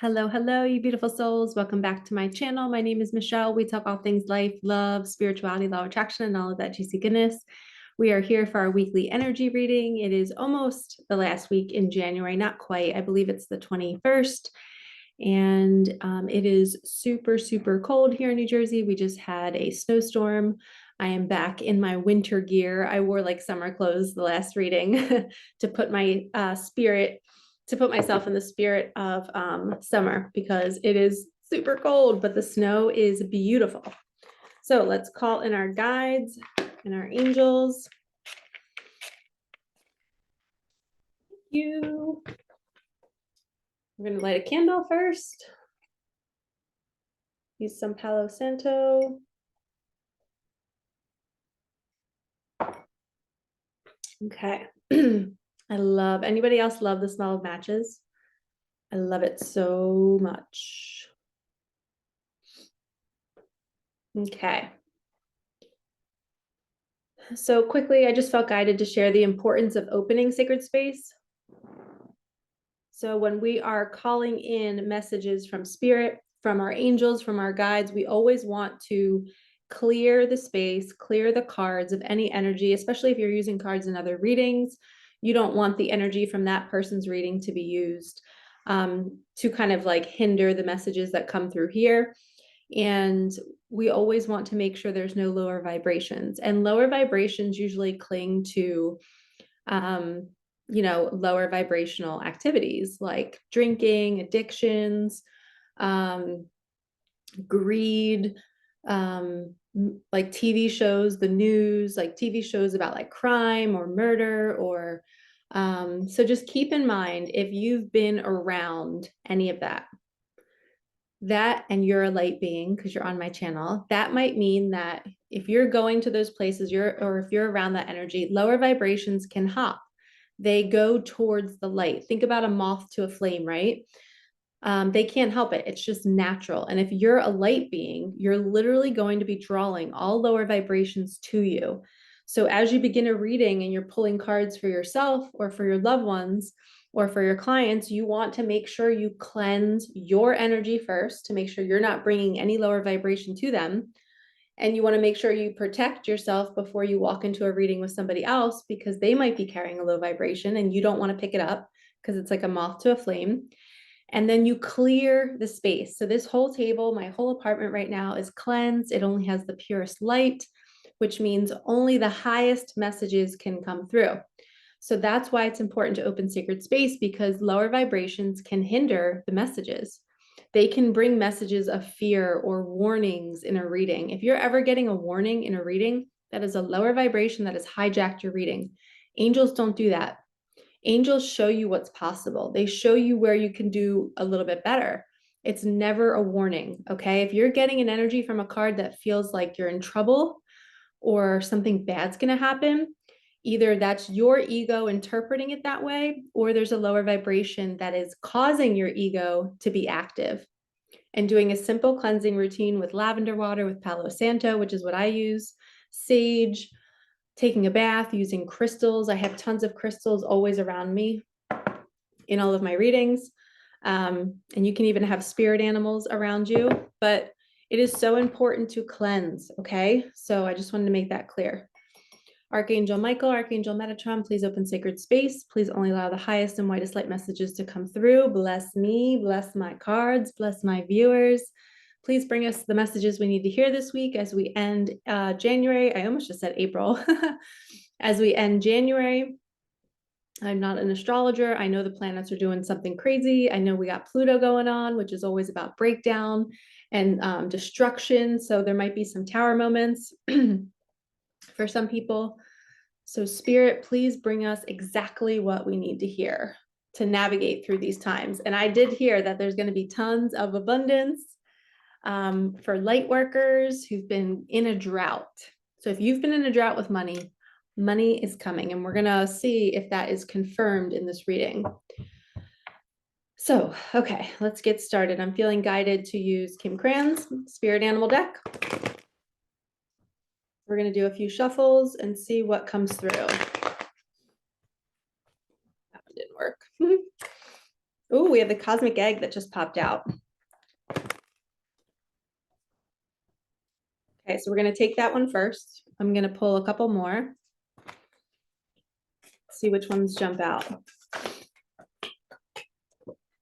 Hello, hello, you beautiful souls. Welcome back to my channel. My name is Michelle. We talk all things life, love, spirituality, law of attraction, and all of that juicy goodness. We are here for our weekly energy reading. It is almost the last week in January, not quite. I believe it's the 21st. And it is super, super cold here in New Jersey. We just had a snowstorm. I am back in my winter gear. I wore like summer clothes the last reading to put my to put myself in the spirit of summer because it is super cold, but the snow is beautiful. So let's call in our guides and our angels. Thank you. We're going to light a candle first. Use some Palo Santo. Okay. Anybody else love the smell of matches? I love it so much. Okay. So quickly, I just felt guided to share the importance of opening sacred space. So when we are calling in messages from spirit, from our angels, from our guides, we always want to clear the space, clear the cards of any energy, especially if you're using cards in other readings. You don't want the energy from that person's reading to be used to kind of like hinder the messages that come through here. And we always want to make sure there's no lower vibrations. And lower vibrations usually cling to lower vibrational activities like drinking, addictions, greed, like TV shows, the news, like TV shows about like crime or murder or so just keep in mind if you've been around any of that and you're a light being because you're on my channel, that might mean that if you're going to those places or if you're around that energy, lower vibrations can hop. They go towards the light. Think about a moth to a flame, right? They can't help it. It's just natural. And if you're a light being, you're literally going to be drawing all lower vibrations to you. So as you begin a reading and you're pulling cards for yourself or for your loved ones or for your clients, you want to make sure you cleanse your energy first to make sure you're not bringing any lower vibration to them. And you want to make sure you protect yourself before you walk into a reading with somebody else because they might be carrying a low vibration and you don't want to pick it up because it's like a moth to a flame. And then you clear the space. So this whole table, my whole apartment right now is cleansed. It only has the purest light, which means only the highest messages can come through. So that's why it's important to open sacred space because lower vibrations can hinder the messages. They can bring messages of fear or warnings in a reading. If you're ever getting a warning in a reading, that is a lower vibration that has hijacked your reading. Angels don't do that. Angels show you what's possible. They show you where you can do a little bit better. It's never a warning, okay? If you're getting an energy from a card that feels like you're in trouble or something bad's going to happen, either that's your ego interpreting it that way, or there's a lower vibration that is causing your ego to be active. And doing a simple cleansing routine with lavender water, with Palo Santo, which is what I use, sage, taking a bath, using crystals. I have tons of crystals always around me in all of my readings. And you can even have spirit animals around you, but it is so important to cleanse, okay? So I just wanted to make that clear. Archangel Michael, Archangel Metatron, please open sacred space. Please only allow the highest and whitest light messages to come through. Bless me, bless my cards, bless my viewers. Please bring us the messages we need to hear this week as we end January. I almost just said April. As we end January, I'm not an astrologer. I know the planets are doing something crazy. I know we got Pluto going on, which is always about breakdown and destruction. So there might be some tower moments for some people. So Spirit, please bring us exactly what we need to hear to navigate through these times. And I did hear that there's going to be tons of abundance for light workers who've been in a drought. So if you've been in a drought with money, money is coming, and we're going to see if that is confirmed in this reading. So, okay, let's get started. I'm feeling guided to use Kim Cran's Spirit Animal deck. We're going to do a few shuffles and see what comes through. That one didn't work. Oh, we have the cosmic egg that just popped out. Okay, so we're going to take that one first. I'm going to pull a couple more. See which ones jump out.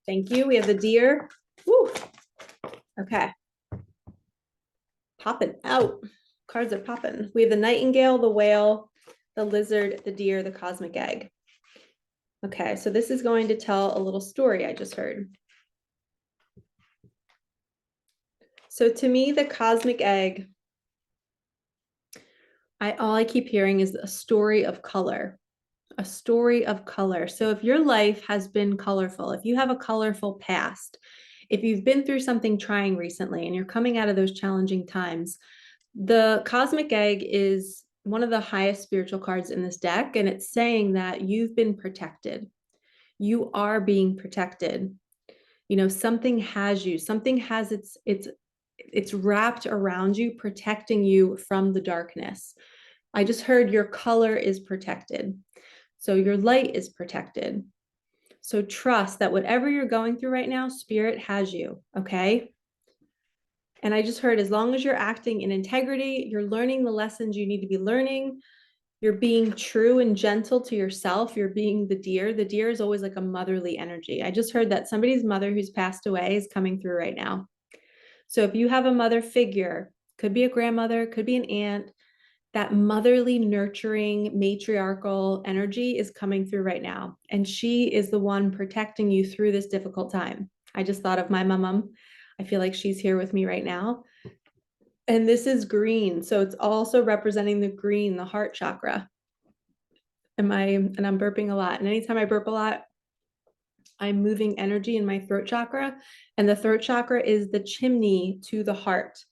Thank you. We have the deer. Woo. Okay. Popping out. Cards are popping. We have the nightingale, the whale, the lizard, the deer, the cosmic egg. Okay, so this is going to tell a little story I just heard. So to me, the cosmic egg, all I keep hearing is a story of color. A story of color. So if your life has been colorful, if you have a colorful past, if you've been through something trying recently and you're coming out of those challenging times, the cosmic egg is one of the highest spiritual cards in this deck, and it's saying that you've been protected. You are being protected. You know, something has you, something has it's wrapped around you, protecting you from the darkness. I just heard your color is protected. So your light is protected. So trust that whatever you're going through right now, spirit has you, okay? And I just heard, as long as you're acting in integrity, you're learning the lessons you need to be learning, you're being true and gentle to yourself, you're being the deer. The deer is always like a motherly energy. I just heard that somebody's mother who's passed away is coming through right now. So if you have a mother figure, could be a grandmother, could be an aunt, that motherly, nurturing, matriarchal energy is coming through right now. And she is the one protecting you through this difficult time. I just thought of my mom. I feel like she's here with me right now. And this is green. So it's also representing the green, the heart chakra. And I'm burping a lot. And anytime I burp a lot, I'm moving energy in my throat chakra. And the throat chakra is the chimney to the heart.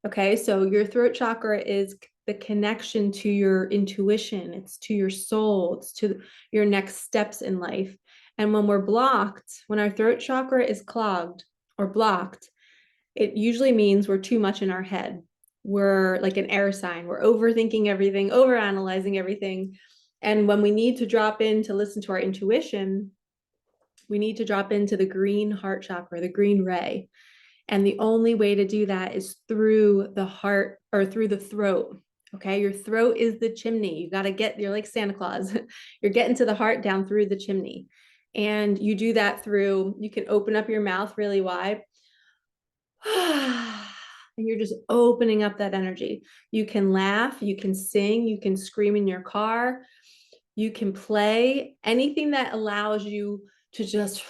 Okay, so your throat chakra is the connection to your intuition, it's to your soul, it's to your next steps in life. And when we're blocked, when our throat chakra is clogged or blocked, it usually means we're too much in our head. We're like an air sign. We're overthinking everything, overanalyzing everything. And when we need to drop in to listen to our intuition, we need to drop into the green heart chakra, the green ray. And the only way to do that is through the heart or through the throat. Okay, your throat is the chimney. You got to you're like Santa Claus. You're getting to the heart down through the chimney. And you do that through, you can open up your mouth really wide. And you're just opening up that energy. You can laugh, you can sing, you can scream in your car, you can play, anything that allows you to just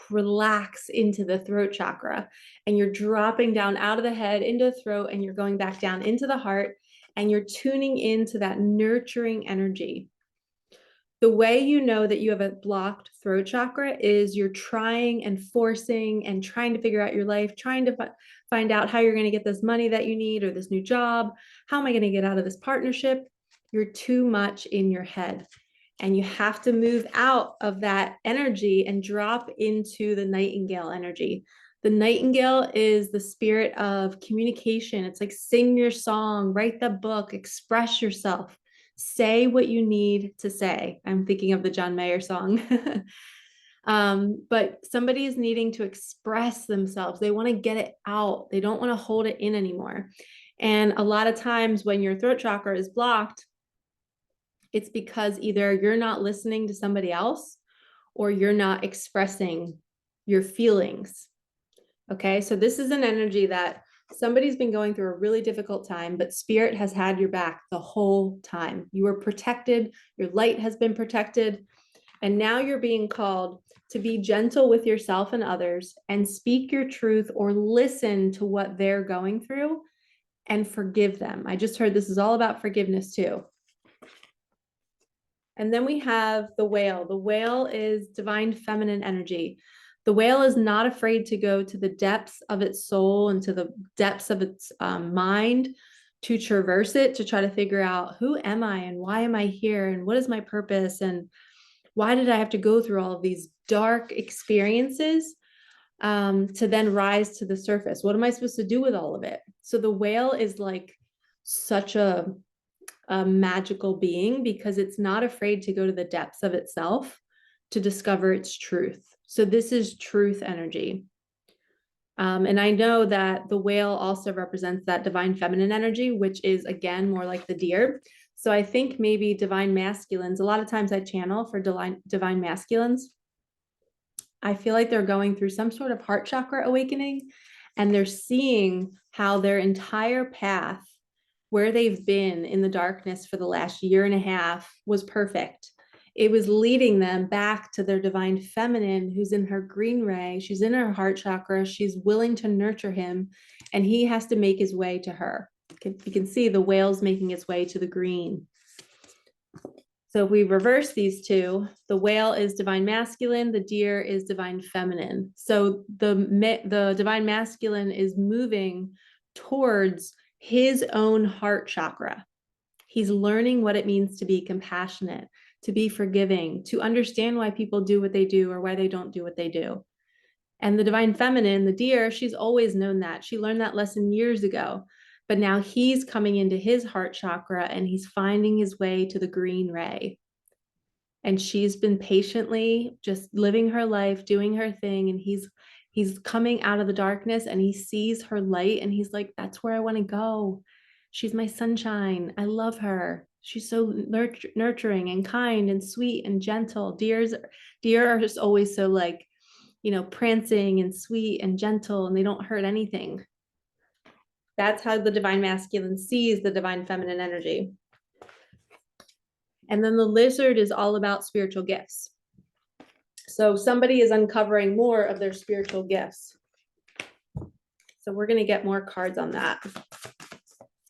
relax into the throat chakra. And you're dropping down out of the head into the throat, and you're going back down into the heart, and you're tuning into that nurturing energy. The way you know that you have a blocked throat chakra is you're trying and forcing and trying to figure out your life, trying to find out how you're going to get this money that you need or this new job. How am I going to get out of this partnership? You're too much in your head. And you have to move out of that energy and drop into the nightingale energy. The nightingale is the spirit of communication. It's like sing your song, write the book, express yourself, say what you need to say. I'm thinking of the John Mayer song. But somebody is needing to express themselves. They want to get it out. They don't want to hold it in anymore. And a lot of times when your throat chakra is blocked, it's because either you're not listening to somebody else or you're not expressing your feelings. Okay, so this is an energy that somebody's been going through a really difficult time, but spirit has had your back the whole time. You were protected, your light has been protected, and now you're being called to be gentle with yourself and others and speak your truth or listen to what they're going through and forgive them. I just heard this is all about forgiveness too. And then we have the whale. The whale is divine feminine energy. The whale is not afraid to go to the depths of its soul and to the depths of its mind to traverse it, to try to figure out who am I and why am I here and what is my purpose and why did I have to go through all of these dark experiences to then rise to the surface? What am I supposed to do with all of it? So the whale is like such a magical being because it's not afraid to go to the depths of itself to discover its truth. So this is truth energy. And I know that the whale also represents that divine feminine energy, which is, again, more like the deer. So I think maybe divine masculines, a lot of times I channel for divine masculines. I feel like they're going through some sort of heart chakra awakening, and they're seeing how their entire path, where they've been in the darkness for the last year and a half, was perfect. It was leading them back to their divine feminine, who's in her green ray. She's in her heart chakra. She's willing to nurture him, and he has to make his way to her. You can see the whale's making its way to the green. So if we reverse these two, the whale is divine masculine, the deer is divine feminine. So the divine masculine is moving towards his own heart chakra. He's learning what it means to be compassionate, to be forgiving, to understand why people do what they do or why they don't do what they do. And the divine feminine, the deer, she's always known that. She learned that lesson years ago. But now he's coming into his heart chakra and he's finding his way to the green ray. And she's been patiently just living her life, doing her thing. And he's coming out of the darkness and he sees her light and he's like, that's where I want to go. She's my sunshine. I love her. She's so nurturing and kind and sweet and gentle. Deer are just always so like, prancing and sweet and gentle, and they don't hurt anything. That's how the divine masculine sees the divine feminine energy. And then the lizard is all about spiritual gifts. So somebody is uncovering more of their spiritual gifts. So we're going to get more cards on that.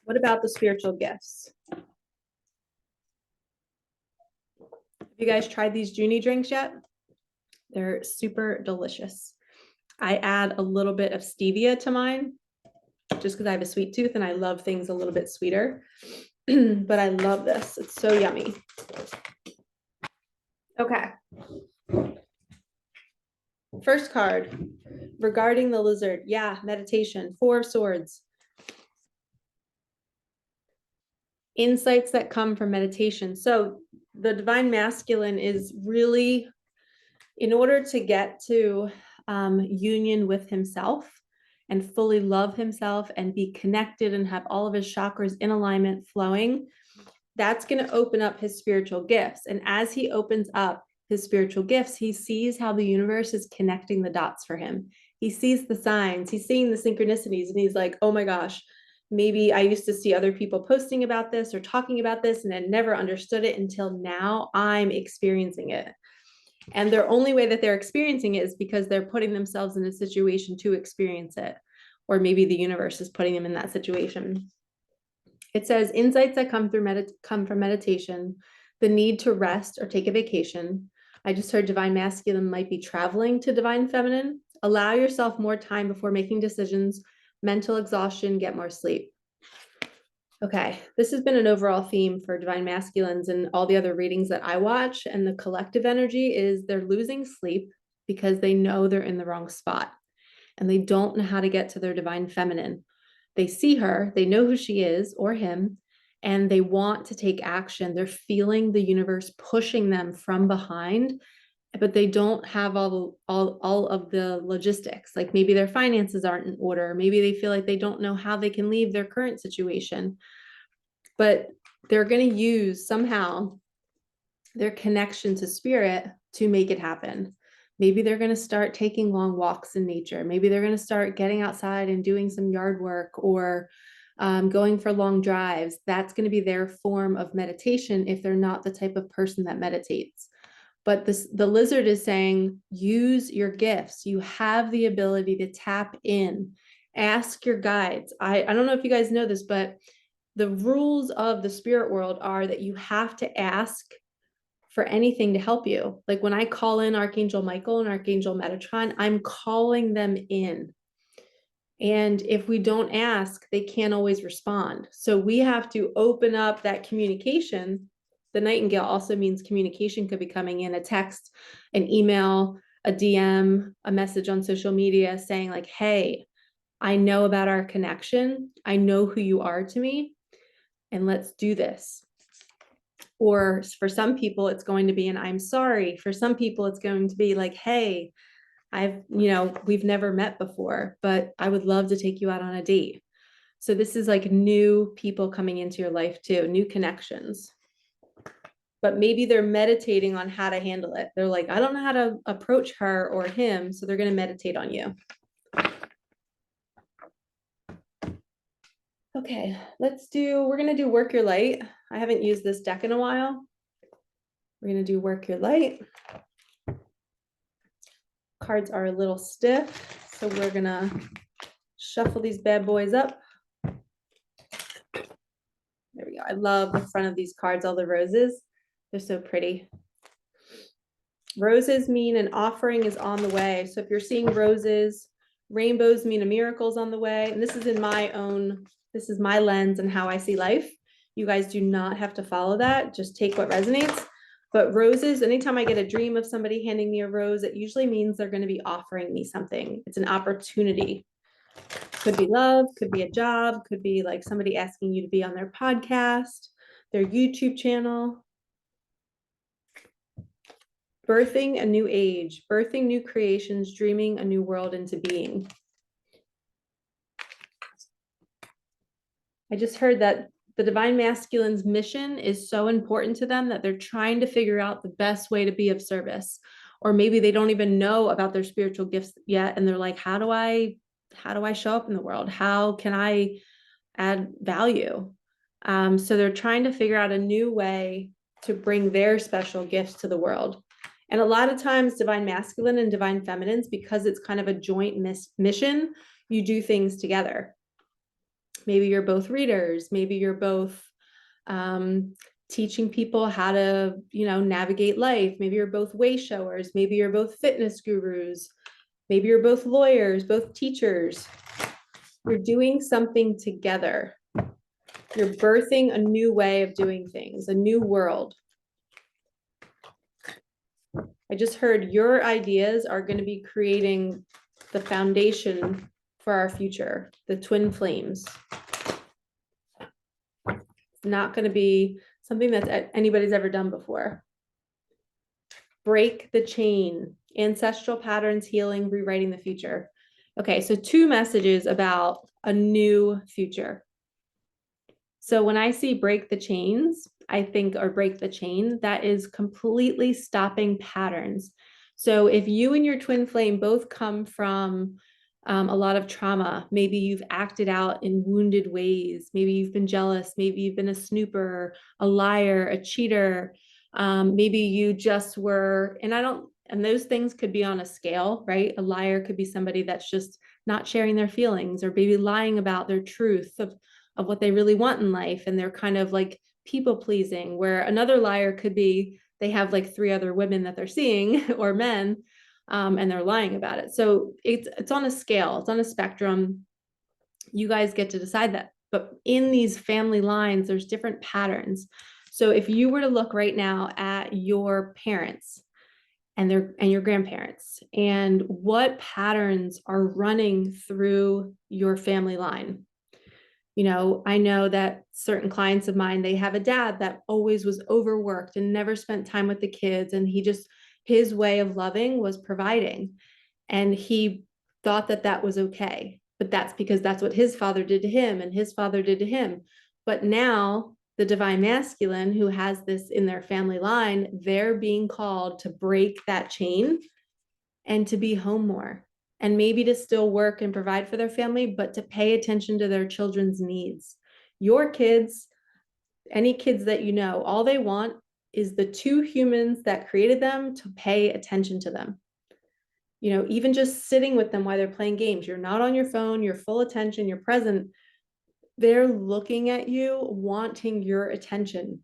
What about the spiritual gifts? Have you guys tried these Junie drinks yet? They're super delicious. I add a little bit of stevia to mine just because I have a sweet tooth and I love things a little bit sweeter. But I love this. It's so yummy. Okay. First card, regarding the lizard. Yeah, meditation, 4 of Swords. Insights that come from meditation. So the divine masculine is really, in order to get to union with himself and fully love himself and be connected and have all of his chakras in alignment flowing, that's going to open up his spiritual gifts. And as he opens up his spiritual gifts, he sees how the universe is connecting the dots for him. He sees the signs, he's seeing the synchronicities, and he's like, oh my gosh, maybe I used to see other people posting about this or talking about this and I never understood it until now I'm experiencing it. And the only way that they're experiencing it is because they're putting themselves in a situation to experience it. Or maybe the universe is putting them in that situation. It says insights that come from meditation, the need to rest or take a vacation. I just heard divine masculine might be traveling to divine feminine. Allow yourself more time before making decisions, mental exhaustion, get more sleep. Okay, this has been an overall theme for divine masculines and all the other readings that I watch, and the collective energy is they're losing sleep because they know they're in the wrong spot and they don't know how to get to their divine feminine. They see her, they know who she is or him, and they want to take action. They're feeling the universe pushing them from behind, but they don't have all of the logistics. Like maybe their finances aren't in order. Maybe they feel like they don't know how they can leave their current situation, but they're going to use somehow their connection to spirit to make it happen. Maybe they're going to start taking long walks in nature. Maybe they're going to start getting outside and doing some yard work or going for long drives. That's going to be their form of meditation if they're not the type of person that meditates. But the lizard is saying, use your gifts. You have the ability to tap in. Ask your guides. I don't know if you guys know this, but the rules of the spirit world are that you have to ask for anything to help you. Like when I call in Archangel Michael and Archangel Metatron, I'm calling them in. And if we don't ask, they can't always respond. So we have to open up that communication. The nightingale also means communication could be coming in, a text, an email, a DM, a message on social media saying like, hey, I know about our connection. I know who you are to me. And let's do this. Or for some people, it's going to be an I'm sorry. For some people, it's going to be like, hey, we've never met before, but I would love to take you out on a date. So this is like new people coming into your life too, new connections. But maybe they're meditating on how to handle it. They're like, I don't know how to approach her or him, so they're going to meditate on you. Okay, we're going to do Work Your Light. I haven't used this deck in a while. We're going to do Work Your Light. Cards are a little stiff, so we're going to shuffle these bad boys up. There we go. I love the front of these cards, all the roses. They're so pretty. Roses mean an offering is on the way. So if you're seeing roses, rainbows mean a miracle's on the way. And this is this is my lens and how I see life. You guys do not have to follow that. Just take what resonates. But roses, anytime I get a dream of somebody handing me a rose, it usually means they're going to be offering me something. It's an opportunity. Could be love, could be a job, could be like somebody asking you to be on their podcast, their YouTube channel. Birthing a new age, birthing new creations, dreaming a new world into being. I just heard that the divine masculine's mission is so important to them that they're trying to figure out the best way to be of service. Or maybe they don't even know about their spiritual gifts yet. And they're like, how do I show up in the world? How can I add value? So they're trying to figure out a new way to bring their special gifts to the world. And a lot of times divine masculine and divine feminines, because it's kind of a joint mission, you do things together. Maybe you're both readers. Maybe you're both teaching people how to, navigate life. Maybe you're both way showers. Maybe you're both fitness gurus. Maybe you're both lawyers, both teachers. You're doing something together. You're birthing a new way of doing things, a new world. I just heard your ideas are going to be creating the foundation for our future, the twin flames. It's not going to be something that anybody's ever done before. Break the chain, ancestral patterns, healing, rewriting the future. Okay, so 2 messages about a new future. So when I see break the chains, I think, or break the chain, that is completely stopping patterns. So if you and your twin flame both come from a lot of trauma, maybe you've acted out in wounded ways, maybe you've been jealous, maybe you've been a snooper, a liar, a cheater, maybe you just were, and those things could be on a scale, right? A liar could be somebody that's just not sharing their feelings, or maybe lying about their truth of what they really want in life. And they're kind of like people pleasing, where another liar could be, they have like 3 other women that they're seeing or men, and they're lying about it. So it's on a scale, it's on a spectrum. You guys get to decide that. But in these family lines, there's different patterns. So if you were to look right now at your parents and your grandparents, and what patterns are running through your family line. I know that certain clients of mine, they have a dad that always was overworked and never spent time with the kids. And his way of loving was providing. And he thought that that was okay. But that's because that's what his father did to him and his father did to him. But now the divine masculine who has this in their family line, they're being called to break that chain and to be home more. And maybe to still work and provide for their family, but to pay attention to their children's needs. Your kids, any kids that all they want is the 2 humans that created them to pay attention to them. Even just sitting with them while they're playing games. You're not on your phone, you're full attention, you're present. They're looking at you, wanting your attention.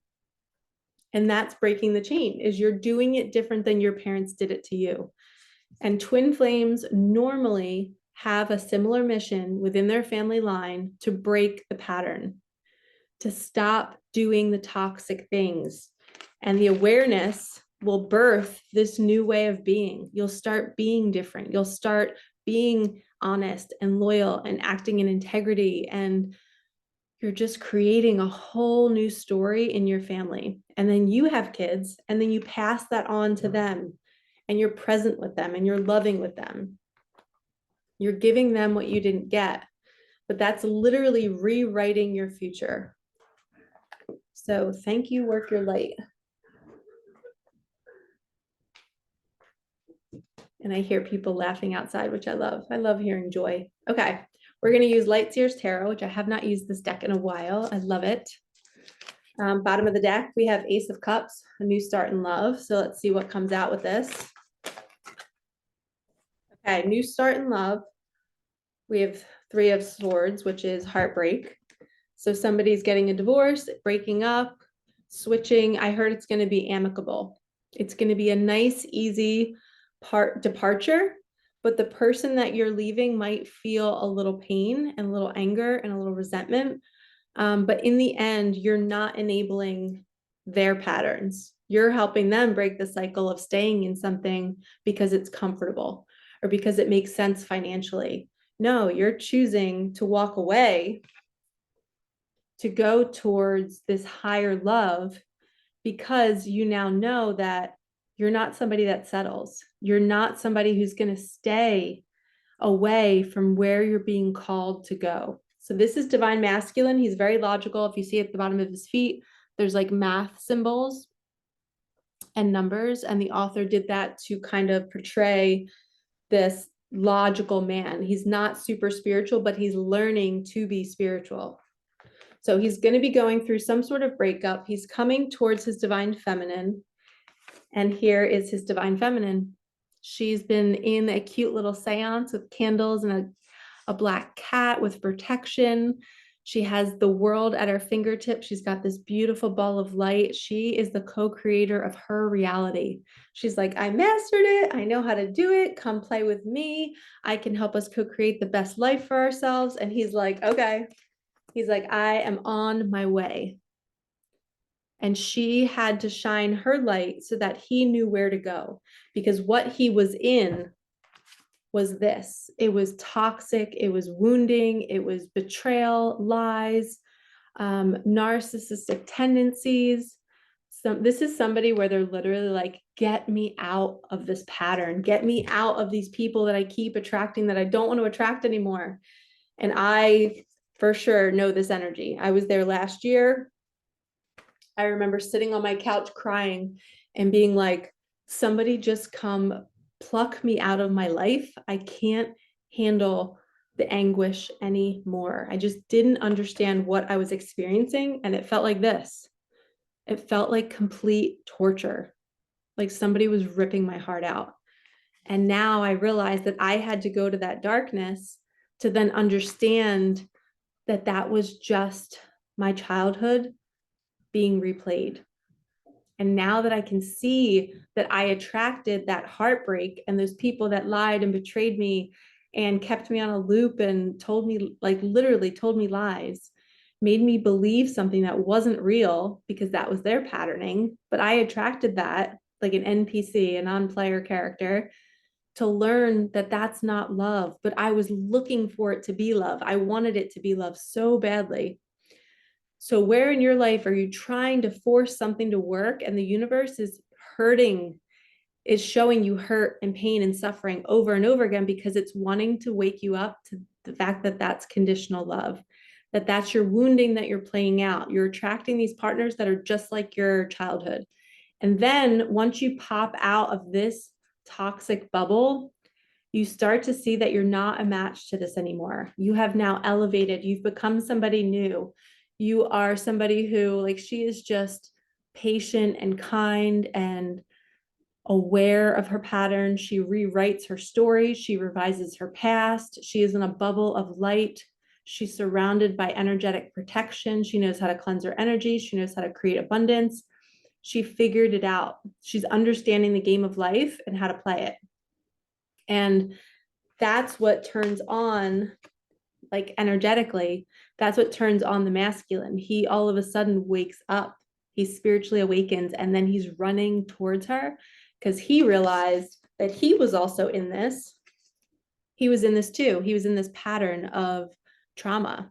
And that's breaking the chain, is you're doing it different than your parents did it to you. And twin flames normally have a similar mission within their family line to break the pattern, to stop doing the toxic things. And the awareness will birth this new way of being. You'll start being different. You'll start being honest and loyal and acting in integrity. And you're just creating a whole new story in your family. And then you have kids, and then you pass that on to them, and you're present with them, and you're loving with them. You're giving them what you didn't get, but that's literally rewriting your future. So thank you, work your light. And I hear people laughing outside, which I love. I love hearing joy. Okay, we're going to use Lightseer's Tarot, which I have not used this deck in a while. I love it. Bottom of the deck, we have Ace of Cups, a new start in love. So let's see what comes out with this. Okay, new start in love. We have Three of Swords, which is heartbreak. So somebody's getting a divorce, breaking up, switching. I heard it's going to be amicable. It's going to be a nice, easy departure, but the person that you're leaving might feel a little pain and a little anger and a little resentment. But in the end, you're not enabling their patterns. You're helping them break the cycle of staying in something because it's comfortable or because it makes sense financially. No, you're choosing to walk away to go towards this higher love because you now know that you're not somebody that settles. You're not somebody who's going to stay away from where you're being called to go. So this is divine masculine. He's very logical. If you see at the bottom of his feet, there's like math symbols and numbers. And the author did that to kind of portray this logical man. He's not super spiritual, but he's learning to be spiritual. So he's going to be going through some sort of breakup. He's coming towards his divine feminine. And here is his divine feminine. She's been in a cute little seance with candles and a black cat with protection. She has the world at her fingertips. She's got this beautiful ball of light. She is the co-creator of her reality. She's like, I mastered it. I know how to do it. Come play with me. I can help us co-create the best life for ourselves. And he's like, okay. He's like, I am on my way. And she had to shine her light so that he knew where to go, because what he was in was this. It was toxic, it was wounding, it was betrayal, lies, narcissistic tendencies. So this is somebody where they're literally like, get me out of this pattern, get me out of these people that I keep attracting that I don't want to attract anymore. And I for sure know this energy. I was there last year. I remember sitting on my couch crying and being like, somebody just come pluck me out of my life. I can't handle the anguish anymore. I just didn't understand what I was experiencing. And it felt like this. It felt like complete torture, like somebody was ripping my heart out. And now I realized that I had to go to that darkness to then understand that that was just my childhood being replayed. And now that I can see that I attracted that heartbreak and those people that lied and betrayed me and kept me on a loop and told me, like literally told me lies, made me believe something that wasn't real because that was their patterning. But I attracted that like an NPC, a non-player character, to learn that that's not love. But I was looking for it to be love. I wanted it to be love so badly. So where in your life are you trying to force something to work and the universe is hurting, is showing you hurt and pain and suffering over and over again because it's wanting to wake you up to the fact that that's conditional love, that that's your wounding that you're playing out. You're attracting these partners that are just like your childhood. And then once you pop out of this toxic bubble, you start to see that you're not a match to this anymore. You have now elevated, you've become somebody new. You are somebody who, like, she is just patient and kind and aware of her patterns. She rewrites her story. She revises her past. She is in a bubble of light. She's surrounded by energetic protection. She knows how to cleanse her energy. She knows how to create abundance. She figured it out. She's understanding the game of life and how to play it. And that's what turns on, like energetically, that's what turns on the masculine. He all of a sudden wakes up, he spiritually awakens, and then he's running towards her because he realized that he was also in this. He was in this too. He was in this pattern of trauma.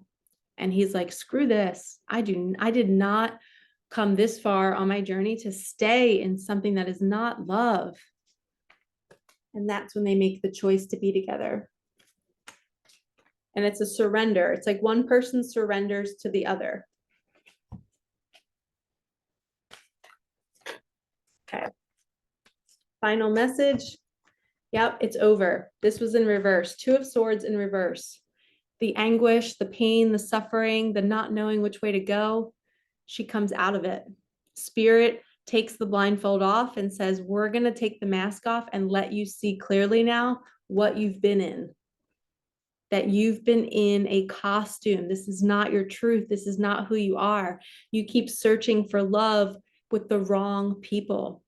And he's like, screw this. I did not come this far on my journey to stay in something that is not love. And that's when they make the choice to be together. And it's a surrender. It's like one person surrenders to the other. Okay. Final message. Yep, it's over. This was in reverse. Two of Swords in reverse. The anguish, the pain, the suffering, the not knowing which way to go. She comes out of it. Spirit takes the blindfold off and says, we're going to take the mask off and let you see clearly now what you've been in. That you've been in a costume. This is not your truth. This is not who you are. You keep searching for love with the wrong people.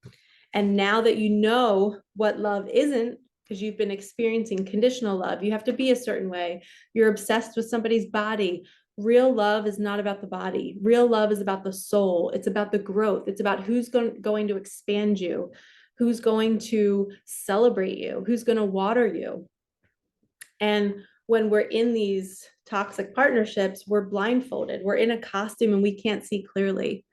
And now that you know what love isn't, because you've been experiencing conditional love, you have to be a certain way. You're obsessed with somebody's body. Real love is not about the body. Real love is about the soul. It's about the growth. It's about who's going to expand you, who's going to celebrate you, who's going to water you. And when we're in these toxic partnerships, we're blindfolded. We're in a costume and we can't see clearly.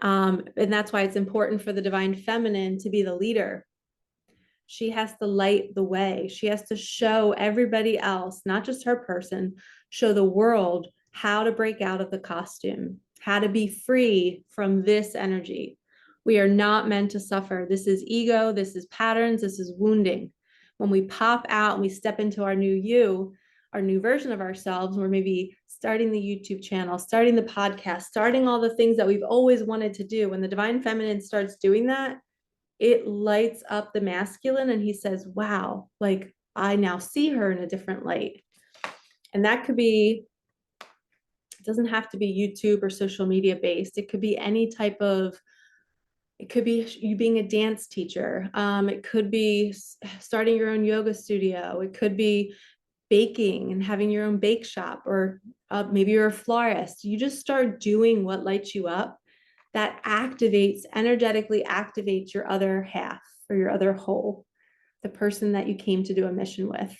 And that's why it's important for the divine feminine to be the leader. She has to light the way. She has to show everybody else, not just her person, show the world how to break out of the costume, how to be free from this energy. We are not meant to suffer. This is ego. This is patterns. This is wounding. When we pop out and we step into our new you, our new version of ourselves, we're maybe starting the YouTube channel, starting the podcast, starting all the things that we've always wanted to do. When the divine feminine starts doing that, it lights up the masculine and he says, wow, like I now see her in a different light. And that could be, it doesn't have to be YouTube or social media based. It could be any type of, it could be you being a dance teacher. It could be starting your own yoga studio. It could be baking and having your own bake shop, or maybe you're a florist. You just start doing what lights you up. That activates, energetically activates your other half or your other whole, the person that you came to do a mission with.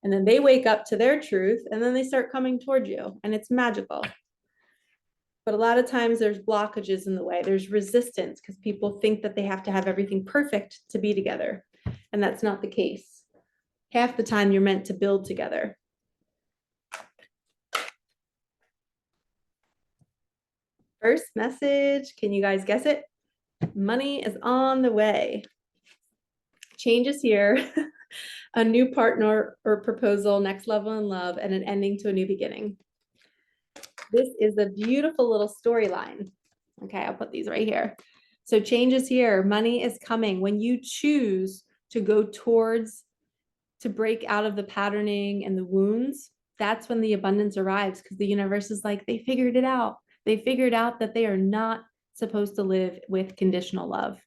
And then they wake up to their truth and then they start coming toward you and it's magical. But a lot of times there's blockages in the way. There's resistance because people think that they have to have everything perfect to be together. And that's not the case. Half the time you're meant to build together. First message, can you guys guess it? Money is on the way. Change is here. A new partner or proposal, next level in love, and an ending to a new beginning. This is a beautiful little storyline. Okay, I'll put these right here. So change is here. Money is coming. When you choose to go towards, to break out of the patterning and the wounds, that's when the abundance arrives, because the universe is like, they figured it out. They figured out that they are not supposed to live with conditional love.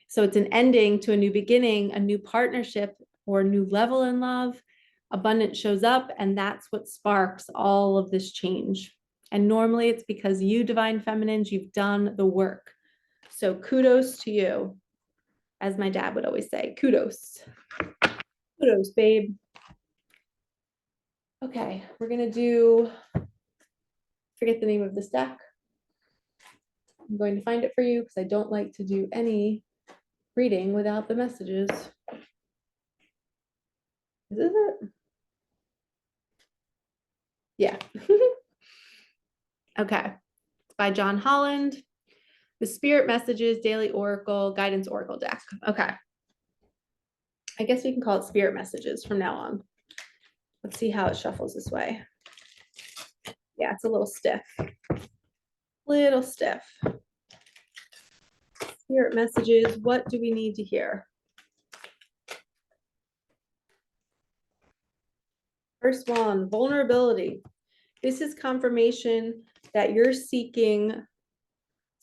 So it's an ending to a new beginning, a new partnership, or a new level in love. Abundance shows up, and that's what sparks all of this change. And normally it's because you, divine feminines, you've done the work. So kudos to you. As my dad would always say, kudos. Kudos, babe. Okay, we're going to do, forget the name of this deck. I'm going to find it for you because I don't like to do any reading without the messages. Is this it? Yeah. Okay. It's by John Holland. The Spirit Messages Daily Oracle Guidance Oracle deck. Okay. I guess we can call it Spirit Messages from now on. Let's see how it shuffles this way. Yeah, it's a little stiff. Little stiff. Spirit Messages, what do we need to hear? First one, vulnerability. This is confirmation that you're seeking,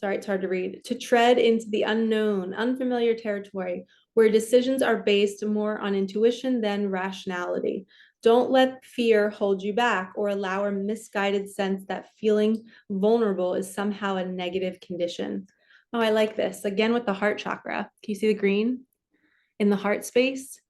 sorry, it's hard to read, to tread into the unknown, unfamiliar territory where decisions are based more on intuition than rationality. Don't let fear hold you back or allow a misguided sense that feeling vulnerable is somehow a negative condition. Oh, I like this. Again, with the heart chakra. Can you see the green in the heart space?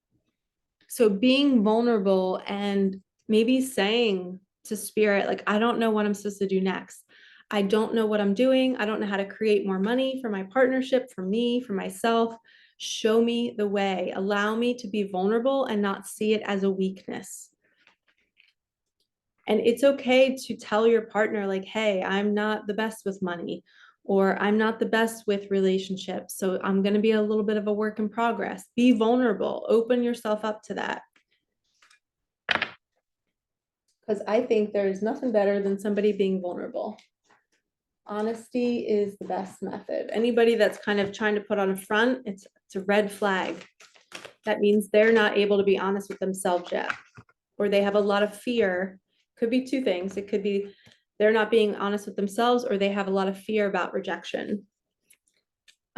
So being vulnerable and maybe saying to spirit, like, I don't know what I'm supposed to do next. I don't know what I'm doing. I don't know how to create more money for my partnership, for me, for myself. Show me the way. Allow me to be vulnerable and not see it as a weakness. And it's okay to tell your partner, like, hey, I'm not the best with money, or I'm not the best with relationships. So I'm going to be a little bit of a work in progress. Be vulnerable. Open yourself up to that. Because I think there's nothing better than somebody being vulnerable. Honesty is the best method. Anybody that's kind of trying to put on a front, it's a red flag. That means they're not able to be honest with themselves yet, or they have a lot of fear. Could be two things. It could be they're not being honest with themselves, or they have a lot of fear about rejection.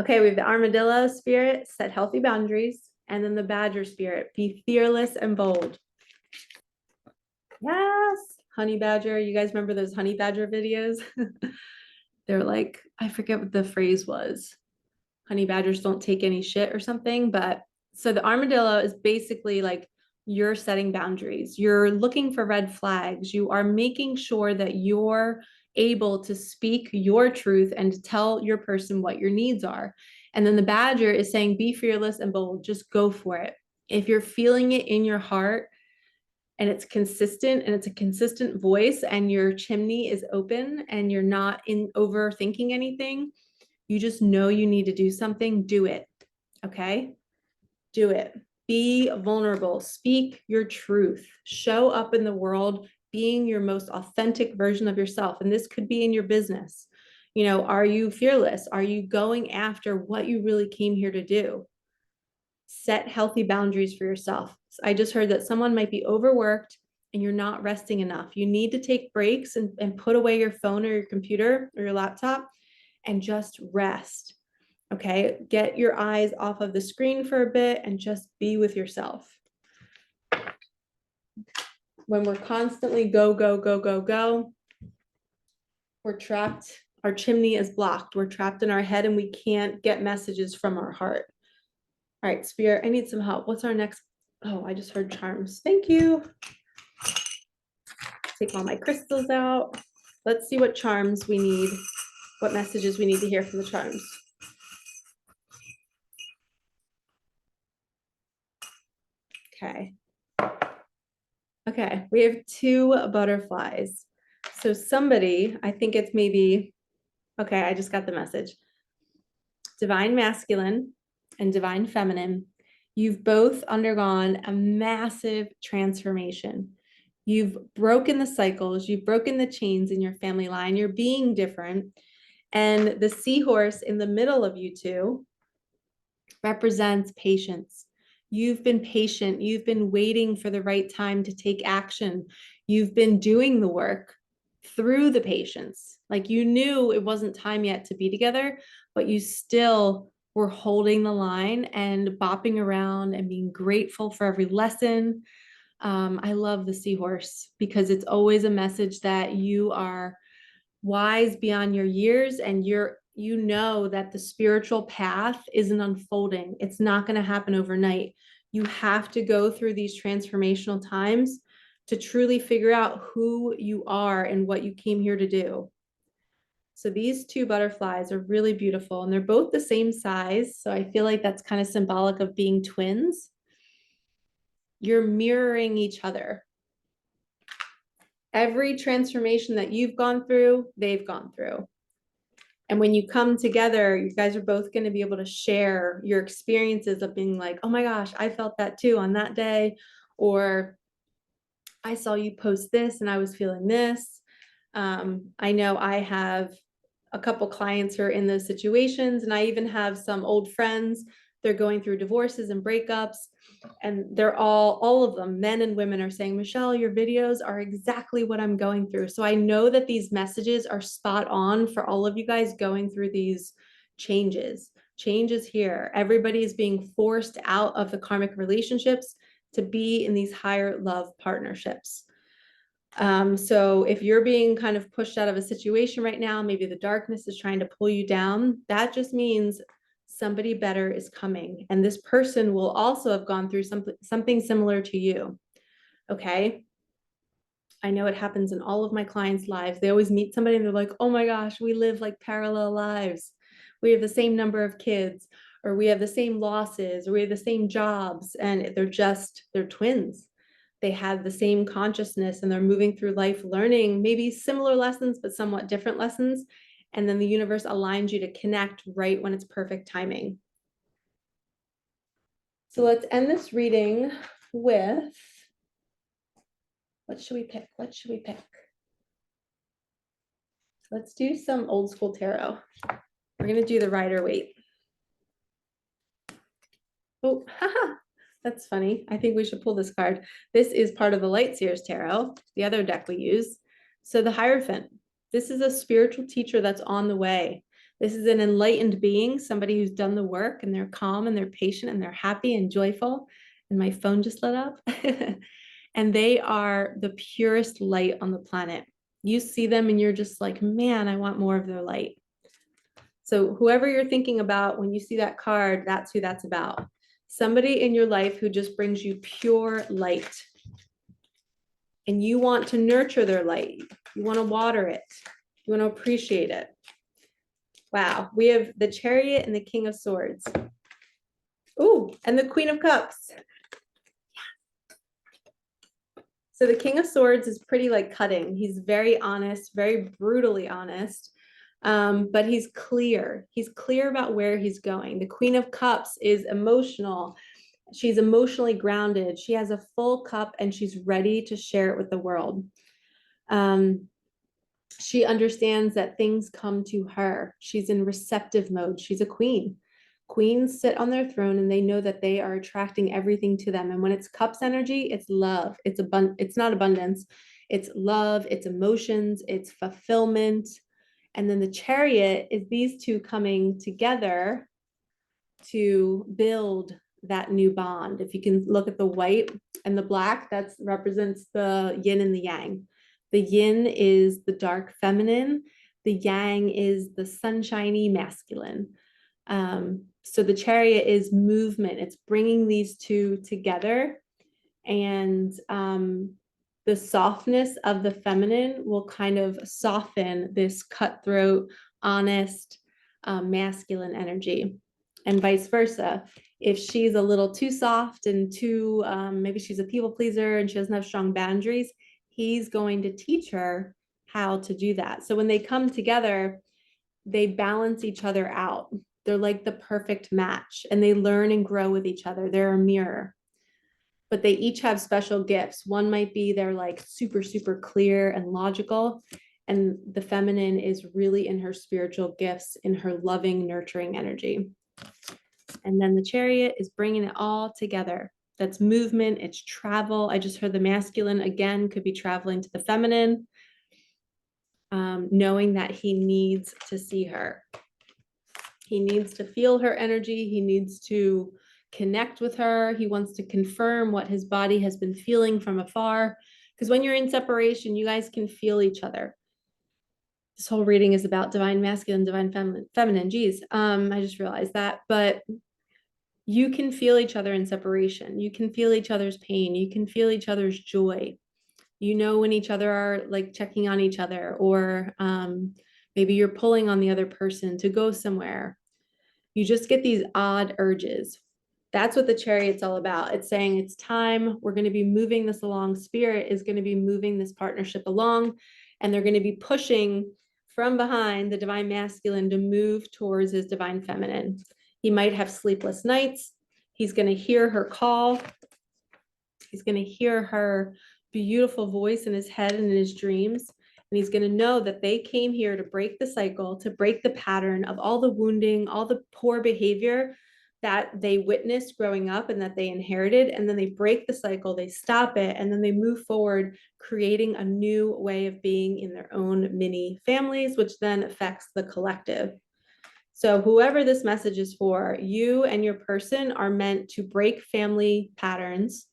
Okay, we have the armadillo spirit, set healthy boundaries, and then the badger spirit, be fearless and bold. Yes, honey badger. You guys remember those honey badger videos? They're like, I forget what the phrase was. Honey badgers don't take any shit or something. But so the armadillo is basically like, you're setting boundaries. You're looking for red flags. You are making sure that you're able to speak your truth and to tell your person what your needs are. And then the badger is saying, be fearless and bold. Just go for it. If you're feeling it in your heart, and it's consistent and it's a consistent voice, and your chimney is open and you're not in overthinking anything, you just know you need to do something, do it. Okay? Do it. Be vulnerable. Speak your truth. Show up in the world being your most authentic version of yourself. And this could be in your business. You know, are you fearless? Are you going after what you really came here to do? Set healthy boundaries for yourself. I just heard that someone might be overworked and you're not resting enough. You need to take breaks and put away your phone or your computer or your laptop and just rest. Okay, get your eyes off of the screen for a bit and just be with yourself. When we're constantly go, go, go, go, go, we're trapped. Our chimney is blocked. We're trapped in our head and we can't get messages from our heart. All right, Spirit, I need some help. What's our next? Oh, I just heard charms. Thank you. Take all my crystals out. Let's see what charms we need, what messages we need to hear from the charms. Okay. Okay, we have two butterflies. So somebody, I think it's maybe, okay, I just got the message. Divine masculine and divine feminine, you've both undergone a massive transformation. You've broken the cycles, you've broken the chains in your family line, you're being different. And the seahorse in the middle of you two represents patience. You've been patient. You've been waiting for the right time to take action. You've been doing the work through the patience. Like, you knew it wasn't time yet to be together, but you still were holding the line and bopping around and being grateful for every lesson. I love the seahorse because it's always a message that you are wise beyond your years, and you know that the spiritual path isn't unfolding. It's not going to happen overnight. You have to go through these transformational times to truly figure out who you are and what you came here to do. So these two butterflies are really beautiful, and they're both the same size. So I feel like that's kind of symbolic of being twins. You're mirroring each other. Every transformation that you've gone through, they've gone through. And when you come together, you guys are both going to be able to share your experiences of being like, oh my gosh, I felt that too on that day. Or I saw you post this and I was feeling this. I know I have a couple clients who are in those situations, and I even have some old friends. They're going through divorces and breakups, and they're all of them, men and women, are saying, Michelle, your videos are exactly what I'm going through. So I know that these messages are spot on for all of you guys going through these changes. Changes here. Everybody is being forced out of the karmic relationships to be in these higher love partnerships. So if you're being kind of pushed out of a situation right now, maybe the darkness is trying to pull you down, that just means somebody better is coming. And this person will also have gone through something similar to you. Okay. I know it happens in all of my clients' lives. They always meet somebody and they're like, oh my gosh, we live like parallel lives. We have the same number of kids, or we have the same losses, or we have the same jobs. And they're twins. They have the same consciousness and they're moving through life learning maybe similar lessons, but somewhat different lessons. And then the universe aligns you to connect right when it's perfect timing. So let's end this reading with, what should we pick? What should we pick? Let's do some old school tarot. We're going to do the Rider-Waite. Oh, haha, that's funny. I think we should pull this card. This is part of the Lightseers Tarot, the other deck we use. So the Hierophant. This is a spiritual teacher that's on the way. This is an enlightened being, somebody who's done the work and they're calm and they're patient and they're happy and joyful. And my phone just lit up. And they are the purest light on the planet. You see them and you're just like, man, I want more of their light. So whoever you're thinking about when you see that card, that's who that's about. Somebody in your life who just brings you pure light. And you want to nurture their light. You want to water it. You want to appreciate it. Wow. We have the Chariot and the King of Swords. Ooh, and the Queen of Cups. So the King of Swords is pretty like cutting. He's very honest, very brutally honest, but he's clear. He's clear about where he's going. The Queen of Cups is emotional. She's emotionally grounded. She has a full cup and she's ready to share it with the world. She understands that things come to her. She's in receptive mode. She's a queen. Queens sit on their throne and they know that they are attracting everything to them. And when it's cups energy, it's love. It's not abundance. It's love, it's emotions, it's fulfillment. And then the Chariot is these two coming together to build that new bond. If you can look at the white and the black, that represents the yin and the yang. The yin is the dark feminine. The yang is the sunshiny masculine. So the Chariot is movement. It's bringing these two together. And the softness of the feminine will kind of soften this cutthroat, honest, masculine energy. And vice versa. If she's a little too soft and too, maybe she's a people pleaser and she doesn't have strong boundaries, he's going to teach her how to do that. So when they come together, they balance each other out. They're like the perfect match and they learn and grow with each other. They're a mirror, but they each have special gifts. One might be they're like super, super clear and logical. And the feminine is really in her spiritual gifts, in her loving, nurturing energy. And then the Chariot is bringing it all together. That's movement, it's travel. I just heard the masculine again could be traveling to the feminine, knowing that he needs to see her. He needs to feel her energy. He needs to connect with her. He wants to confirm what his body has been feeling from afar. Because when you're in separation, you guys can feel each other. This whole reading is about divine masculine, divine feminine. Geez, I just realized that. But you can feel each other in separation. You can feel each other's pain. You can feel each other's joy. You know when each other are like checking on each other, or maybe you're pulling on the other person to go somewhere. You just get these odd urges. That's what the Chariot's all about. It's saying it's time. We're going to be moving this along. Spirit is going to be moving this partnership along, and they're going to be pushing from behind the divine masculine to move towards his divine feminine. He might have sleepless nights. He's going to hear her call. He's going to hear her beautiful voice in his head and in his dreams. And he's going to know that they came here to break the cycle, to break the pattern of all the wounding, all the poor behavior that they witnessed growing up and that they inherited. And then they break the cycle, they stop it, and then they move forward, creating a new way of being in their own mini families, which then affects the collective. So whoever this message is for, you and your person are meant to break family patterns.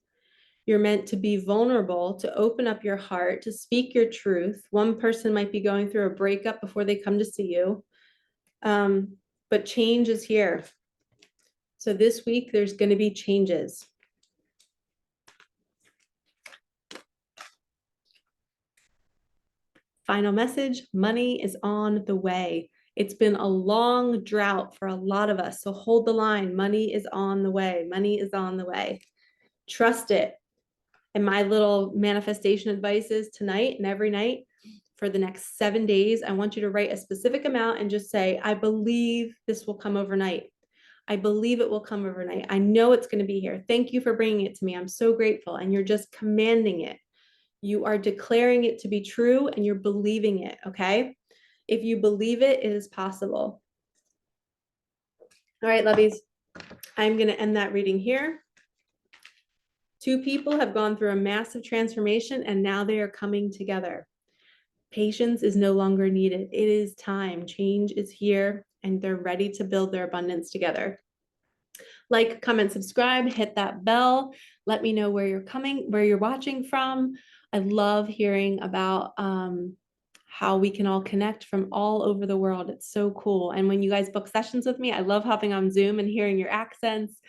You're meant to be vulnerable, to open up your heart, to speak your truth. One person might be going through a breakup before they come to see you. But change is here. So this week, there's going to be changes. Final message, money is on the way. It's been a long drought for a lot of us. So hold the line. Money is on the way. Money is on the way. Trust it. And my little manifestation advice is tonight and every night for the next 7 days, I want you to write a specific amount and just say, I believe this will come overnight. I believe it will come overnight. I know it's going to be here. Thank you for bringing it to me. I'm so grateful. And you're just commanding it. You are declaring it to be true and you're believing it. Okay. If you believe it, it is possible. All right, lovies, I'm going to end that reading here. 2 people have gone through a massive transformation and now they are coming together. Patience is no longer needed. It is time. Change is here and they're ready to build their abundance together. Like, comment, subscribe, hit that bell. Let me know where you're watching from. I love hearing about how we can all connect from all over the world. It's so cool. And when you guys book sessions with me, I love hopping on Zoom and hearing your accents.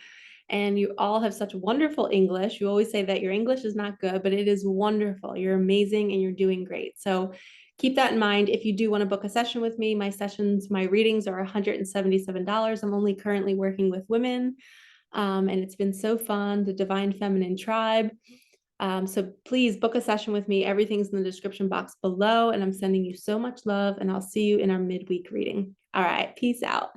And you all have such wonderful English. You always say that your English is not good, but it is wonderful. You're amazing and you're doing great. So keep that in mind. If you do want to book a session with me, my readings are $177. I'm only currently working with women. And it's been so fun, the Divine Feminine Tribe. So please book a session with me. Everything's in the description box below. And I'm sending you so much love and I'll see you in our midweek reading. All right, peace out.